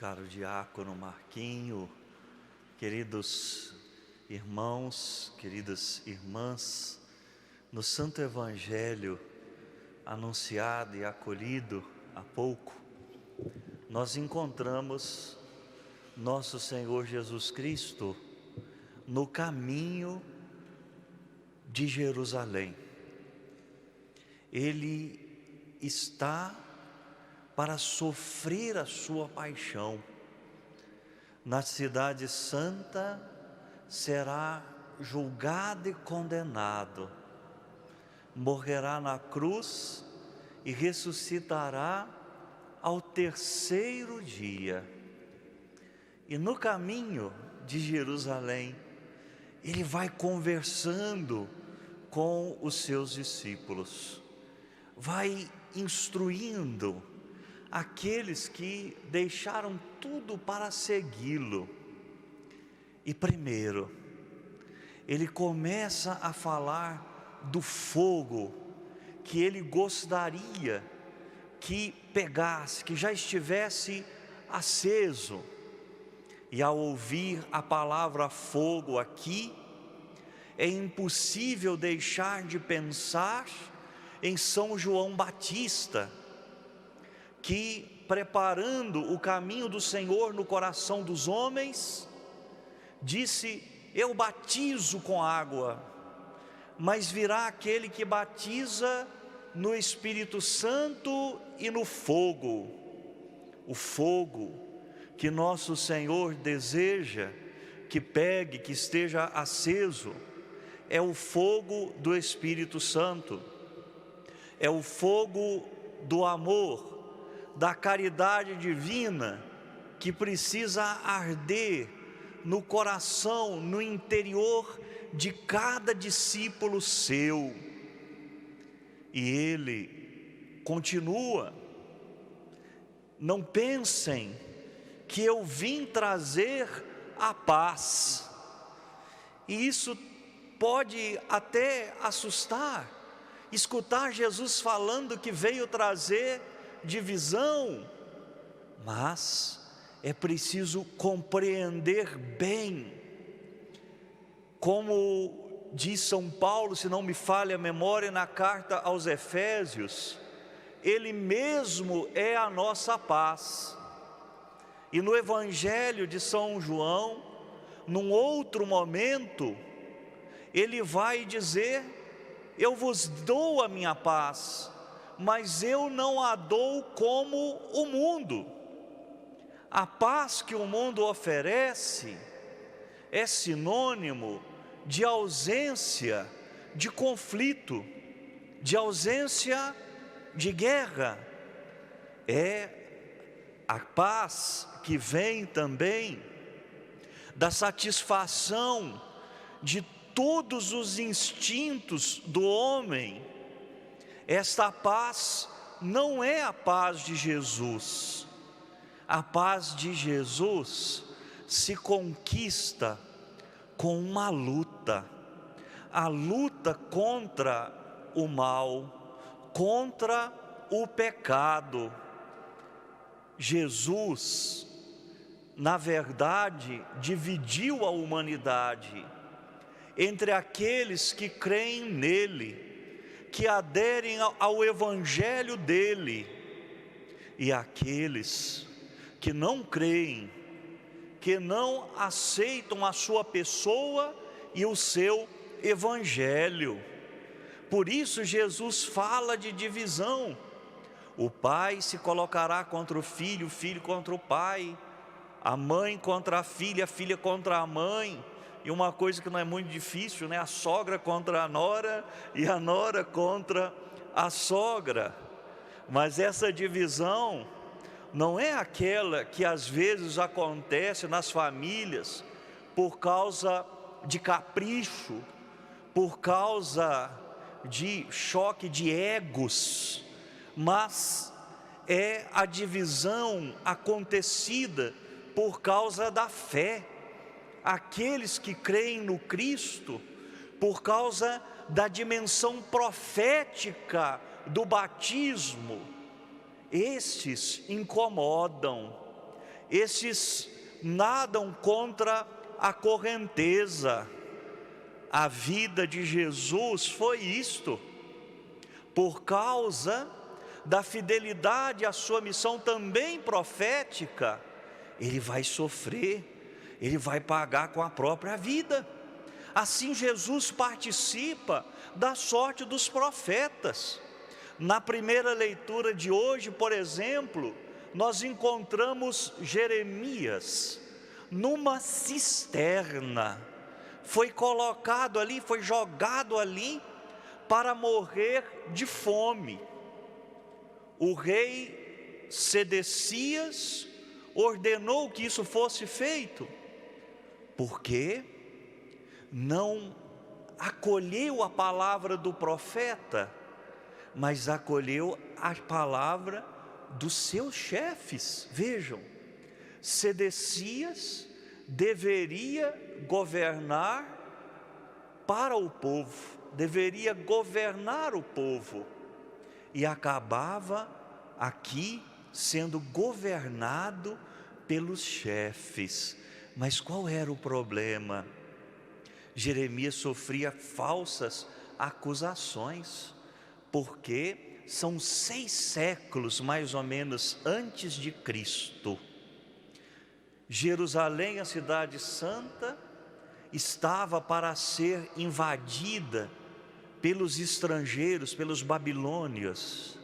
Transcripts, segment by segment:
caro diácono Marquinho, queridos irmãos, queridas irmãs, no Santo Evangelho anunciado e acolhido há pouco, nós encontramos nosso Senhor Jesus Cristo no caminho de Jerusalém. Ele está para sofrer a sua paixão. Na cidade santa será julgado e condenado, morrerá na cruz e ressuscitará ao terceiro dia. E no caminho de Jerusalém, ele vai conversando com os seus discípulos, vai instruindo aqueles que deixaram tudo para segui-lo. E primeiro, ele começa a falar do fogo que ele gostaria que pegasse, que já estivesse aceso. E ao ouvir a palavra fogo aqui, é impossível deixar de pensar em São João Batista, que, preparando o caminho do Senhor no coração dos homens, disse: eu batizo com água, mas virá aquele que batiza no Espírito Santo e no fogo. O fogo que nosso Senhor deseja que pegue, que esteja aceso, é o fogo do Espírito Santo, é o fogo do amor, da caridade divina, que precisa arder no coração, no interior de cada discípulo seu. E ele continua: não pensem que eu vim trazer a paz. E isso pode até assustar, escutar Jesus falando que veio trazer divisão, mas é preciso compreender bem, como diz São Paulo, se não me falha a memória, na carta aos Efésios, Ele mesmo é a nossa paz. E no Evangelho de São João, num outro momento, ele vai dizer: eu vos dou a minha paz, mas eu não a dou como o mundo. A paz que o mundo oferece é sinônimo de ausência de conflito, de ausência de guerra. É a paz que vem também da satisfação de todos os instintos do homem. Esta paz não é a paz de Jesus. A paz de Jesus se conquista com uma luta, a luta contra o mal, contra o pecado. Jesus, na verdade, dividiu a humanidade entre aqueles que creem nele, que aderem ao Evangelho dele, e aqueles que não creem, que não aceitam a sua pessoa e o seu Evangelho. Por isso Jesus fala de divisão. O pai se colocará contra o filho contra o pai, a mãe contra a filha contra a mãe, e uma coisa que não é muito difícil, né? A sogra contra a nora e a nora contra a sogra. Mas essa divisão não é aquela que às vezes acontece nas famílias por causa de capricho, por causa de choque de egos, mas é a divisão acontecida por causa da fé. Aqueles que creem no Cristo, por causa da dimensão profética do batismo, estes incomodam, esses nadam contra a correnteza. A vida de Jesus foi isto. Por causa da fidelidade à sua missão também profética, ele vai sofrer, ele vai pagar com a própria vida. Assim Jesus participa da sorte dos profetas. Na primeira leitura de hoje, por exemplo, nós encontramos Jeremias numa cisterna. Foi colocado ali, foi jogado ali para morrer de fome. O rei Sedecias ordenou que isso fosse feito, porque não acolheu a palavra do profeta, mas acolheu a palavra dos seus chefes. Vejam, Sedecias deveria governar para o povo, deveria governar o povo, e acabava aqui sendo governado pelos chefes. Mas qual era o problema? Jeremias sofria falsas acusações, porque são 6 séculos mais ou menos antes de Cristo. Jerusalém, a cidade santa, estava para ser invadida pelos estrangeiros, pelos babilônios.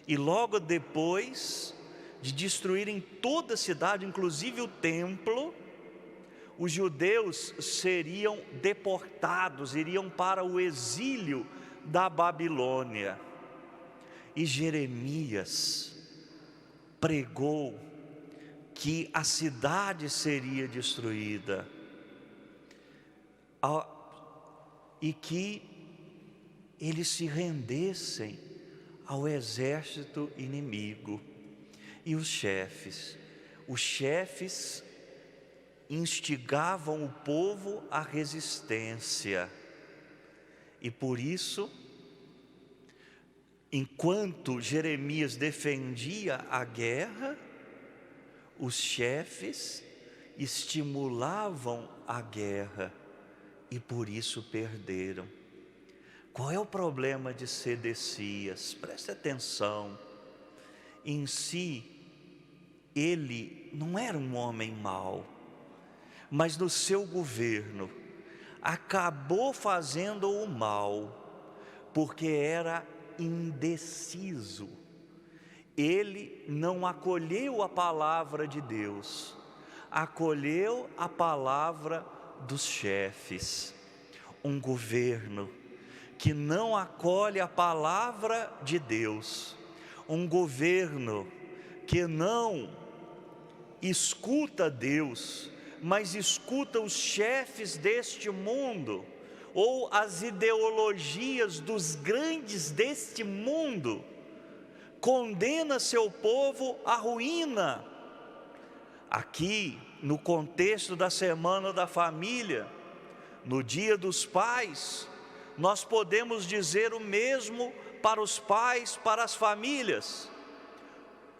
E logo depois de destruírem toda a cidade, inclusive o templo, os judeus seriam deportados, iriam para o exílio da Babilônia. E Jeremias pregou que a cidade seria destruída e que eles se rendessem ao exército inimigo. E os chefes instigavam o povo à resistência. E por isso, enquanto Jeremias defendia a guerra, os chefes estimulavam a guerra e por isso perderam. Qual é o problema de Sedecias? Preste atenção. Em si, ele não era um homem mau, mas no seu governo acabou fazendo o mal, porque era indeciso. Ele não acolheu a palavra de Deus, acolheu a palavra dos chefes. Um governo que não acolhe a palavra de Deus, um governo que não escuta Deus, mas escuta os chefes deste mundo, ou as ideologias dos grandes deste mundo, condena seu povo à ruína. Aqui, no contexto da Semana da Família, no Dia dos Pais, nós podemos dizer o mesmo para os pais, para as famílias.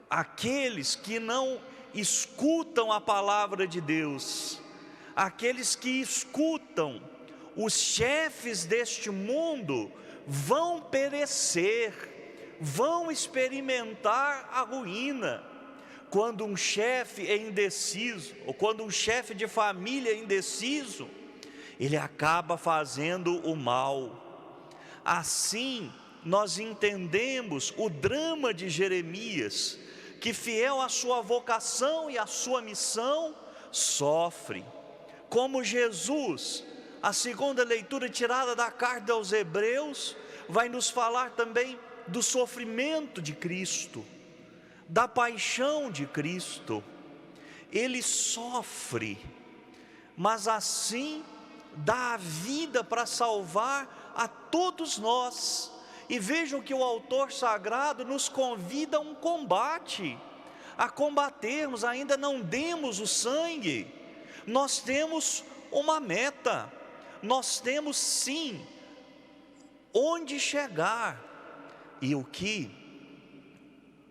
Aqueles que não escutam a palavra de Deus, aqueles que escutam os chefes deste mundo, vão perecer, vão experimentar a ruína. Quando um chefe é indeciso, ou quando um chefe de família é indeciso, ele acaba fazendo o mal. Assim, nós entendemos o drama de Jeremias, que fiel à sua vocação e à sua missão, sofre. Como Jesus, a segunda leitura tirada da carta aos Hebreus, vai nos falar também do sofrimento de Cristo, da paixão de Cristo. Ele sofre, mas assim dá a vida para salvar a todos nós. E vejam que o autor sagrado nos convida a um combate, a combatermos. Ainda não demos o sangue, nós temos uma meta, nós temos sim onde chegar. E o que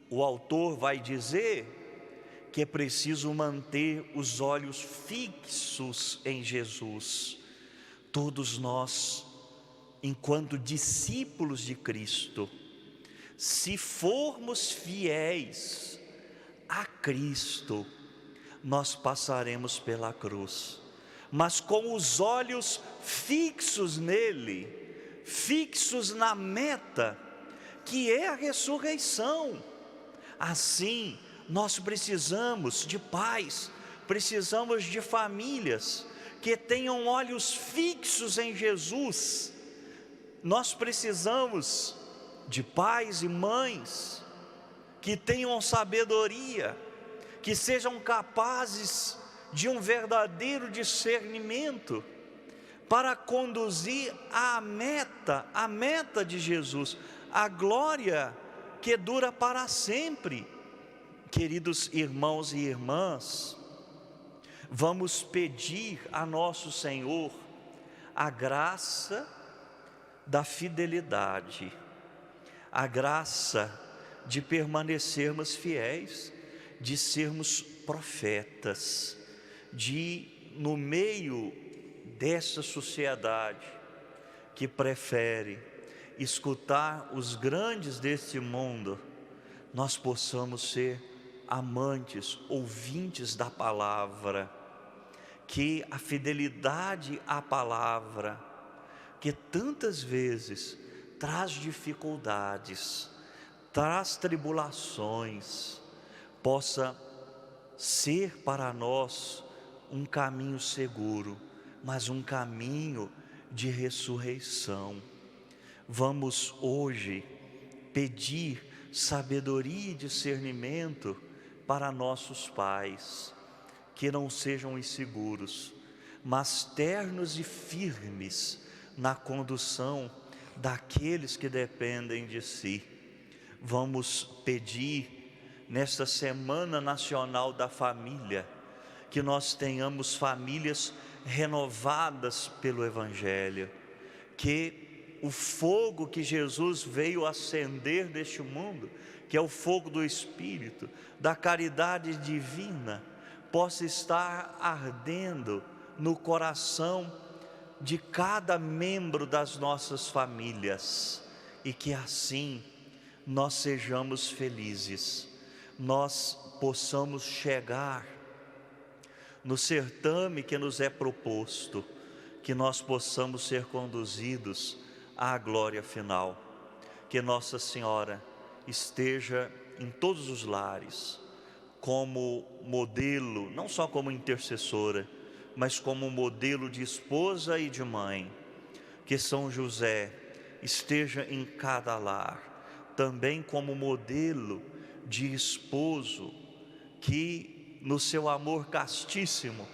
o autor vai dizer? que é preciso manter os olhos fixos em Jesus. Todos nós, enquanto discípulos de Cristo, se formos fiéis a Cristo, nós passaremos pela cruz, mas com os olhos fixos nele, fixos na meta, que é a ressurreição. Assim, nós precisamos de pais, precisamos de famílias que tenham olhos fixos em Jesus. Nós precisamos de pais e mães que tenham sabedoria, que sejam capazes de um verdadeiro discernimento para conduzir a meta de Jesus, a glória que dura para sempre. Queridos irmãos e irmãs, vamos pedir a nosso Senhor a graça da fidelidade, a graça de permanecermos fiéis, de sermos profetas, de, no meio dessa sociedade que prefere escutar os grandes deste mundo, nós possamos ser amantes, ouvintes da palavra, que a fidelidade à palavra, que tantas vezes traz dificuldades, traz tribulações, possa ser para nós um caminho seguro, mas um caminho de ressurreição. Vamos hoje pedir sabedoria e discernimento para nossos pais, que não sejam inseguros, mas ternos e firmes na condução daqueles que dependem de si. Vamos pedir nesta Semana Nacional da Família, que nós tenhamos famílias renovadas pelo Evangelho, que o fogo que Jesus veio acender neste mundo, que é o fogo do Espírito, da caridade divina, possa estar ardendo no coração de cada membro das nossas famílias, e que assim nós sejamos felizes, nós possamos chegar no certame que nos é proposto, que nós possamos ser conduzidos à glória final. Que Nossa Senhora esteja em todos os lares, como modelo, não só como intercessora, mas como modelo de esposa e de mãe. Que São José esteja em cada lar, também como modelo de esposo, que no seu amor castíssimo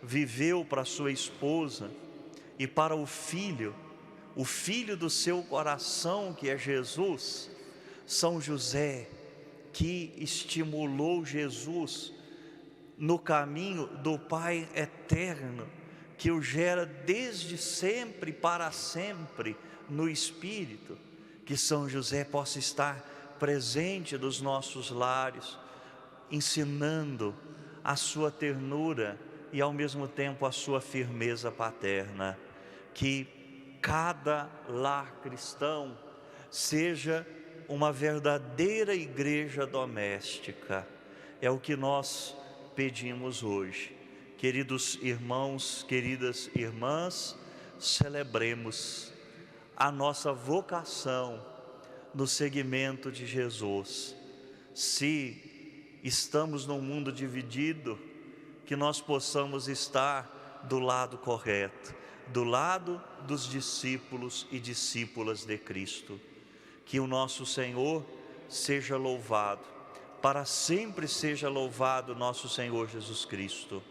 viveu para sua esposa e para o filho do seu coração, que é Jesus. São José, que estimulou Jesus no caminho do Pai eterno, que o gera desde sempre para sempre no Espírito. Que São José possa estar presente nos nossos lares, ensinando a sua ternura e ao mesmo tempo a sua firmeza paterna. Que cada lar cristão seja uma verdadeira igreja doméstica. É o que nós pedimos hoje. Queridos irmãos, queridas irmãs, celebremos a nossa vocação no seguimento de Jesus. Se estamos num mundo dividido, que nós possamos estar do lado correto, do lado dos discípulos e discípulas de Cristo. Que o nosso Senhor seja louvado, para sempre seja louvado nosso Senhor Jesus Cristo.